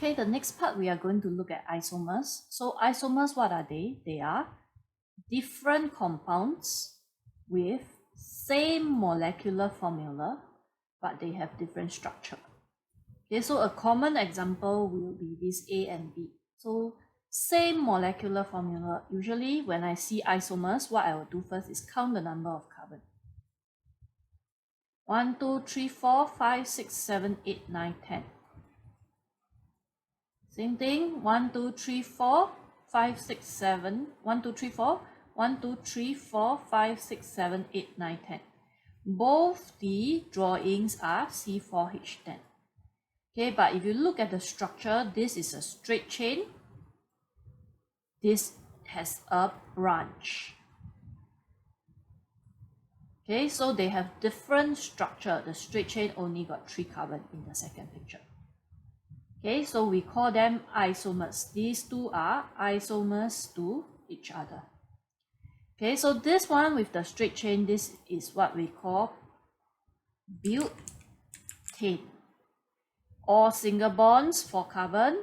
Okay, the next part we are going to look at isomers. So isomers, what are they? They are different compounds with same molecular formula, but they have different structure. Okay, so a common example will be this A and B. So same molecular formula. Usually when I see isomers, what I will do first is count the number of carbon. 1, 2, 3, 4, 5, 6, 7, 8, 9, 10. Same thing, 1, 2, 3, 4, 5, 6, 7, 1, 2, 3, 4, 1, 2, 3, 4, 5, 6, 7, 8, 9, 10. Both the drawings are C4H10. Okay, but if you look at the structure, this is a straight chain. This has a branch. Okay, so they have different structure. The straight chain only got 3 carbon in the second picture. Okay, so we call them isomers. These two are isomers to each other. Okay, so this one with the straight chain, this is what we call butane. All single bonds, 4 carbon.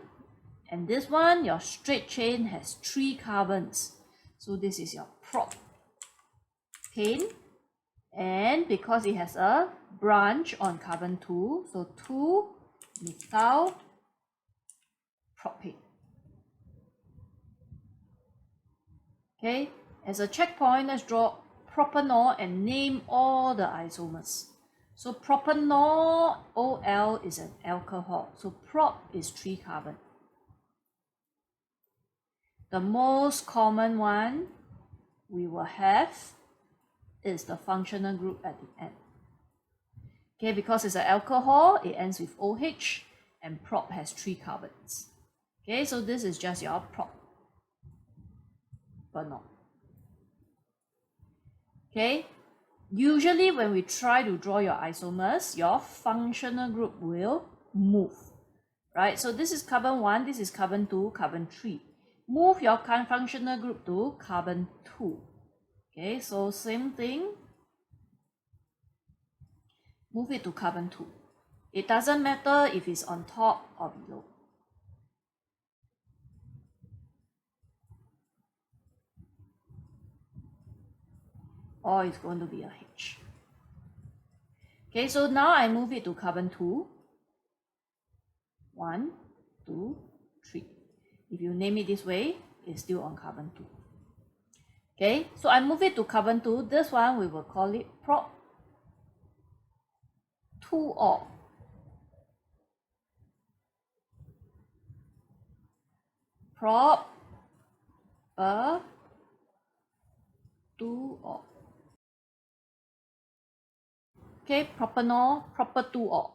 And this one, your straight chain has 3 carbons. So this is your propane. And because it has a branch on carbon 2, so 2-methyl propane. Okay, as a checkpoint, let's draw propanol and name all the isomers. So propanol, OL, is an alcohol. So prop is 3 carbon. The most common one we will have is the functional group at the end. Okay, because it's an alcohol, it ends with OH, and prop has 3 carbons. Okay, so this is just your propanol. Okay, usually when we try to draw your isomers, your functional group will move, right? So this is carbon 1, this is carbon 2, carbon 3. Move your functional group to carbon 2. Okay, so same thing. Move it to carbon 2. It doesn't matter if it's on top or below. Or it's going to be a H. Okay, so now I move it to carbon 2. 1, 2, 3. If you name it this way, it's still on carbon 2. Okay, so I move it to carbon 2. This one we will call it prop 2-ol. Prop 2-ol. Okay, propanol, proper 2-ol.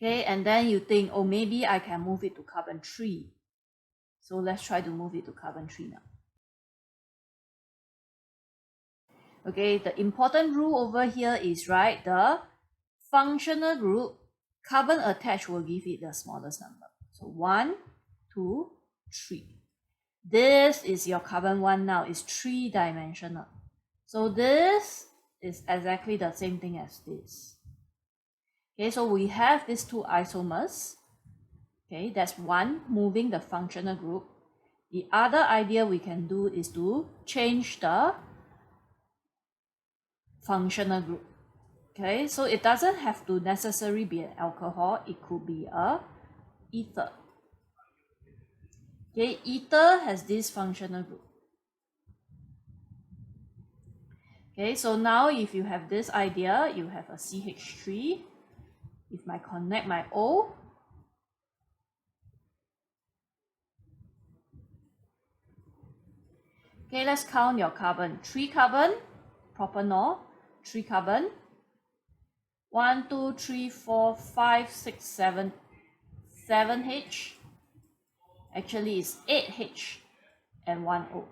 Okay, and then you think, oh, maybe I can move it to carbon 3. So let's try to move it to carbon 3 now. Okay, the important rule over here is, right, the functional group, carbon attached will give it the smallest number. So 1, 2, 3. This is your carbon 1 now, it's 3-dimensional. So this is exactly the same thing as this. Okay, so we have these 2 isomers. Okay, that's one, moving the functional group. The other idea we can do is to change the functional group. Okay, so it doesn't have to necessarily be an alcohol, it could be a ether. Okay, ether has this functional group. Okay, so now if you have this idea, you have a CH3. If I connect my O, okay, let's count your carbon. 3 carbon, propanol, 3 carbon. 1, 2, 3, 4, 5, 6, 7, 7H. Actually, it's 8H and 1 O.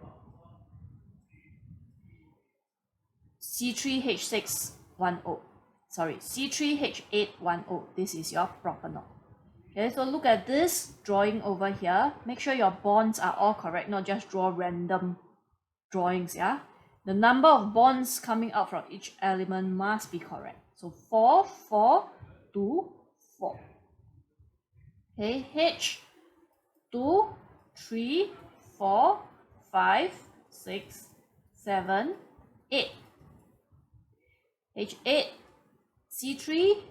C3H6, 1 O. Sorry, C3H8, 1 O. This is your propanol. Okay, so look at this drawing over here. Make sure your bonds are all correct, not just draw random drawings, yeah? The number of bonds coming out from each element must be correct. So 4, 4, 2, 4. Okay, H 2, 3, 4, 5, 6, 7, 8. H8, C3,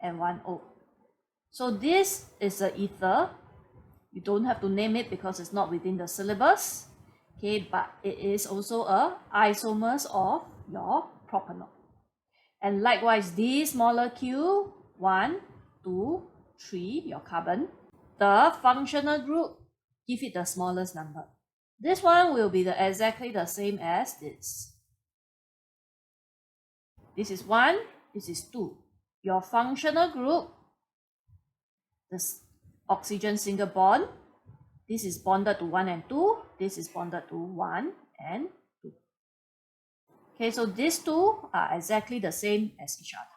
and 1O. So this is an ether. You don't have to name it because it's not within the syllabus. Okay, but it is also a isomers of your propanol. And likewise, this molecule, 1, 2, 3, your carbon, the functional group, give it the smallest number. This one will be exactly the same as this. This is 1, this is 2. Your functional group, this oxygen single bond, this is bonded to 1 and 2, this is bonded to 1 and 2. Okay, so these two are exactly the same as each other.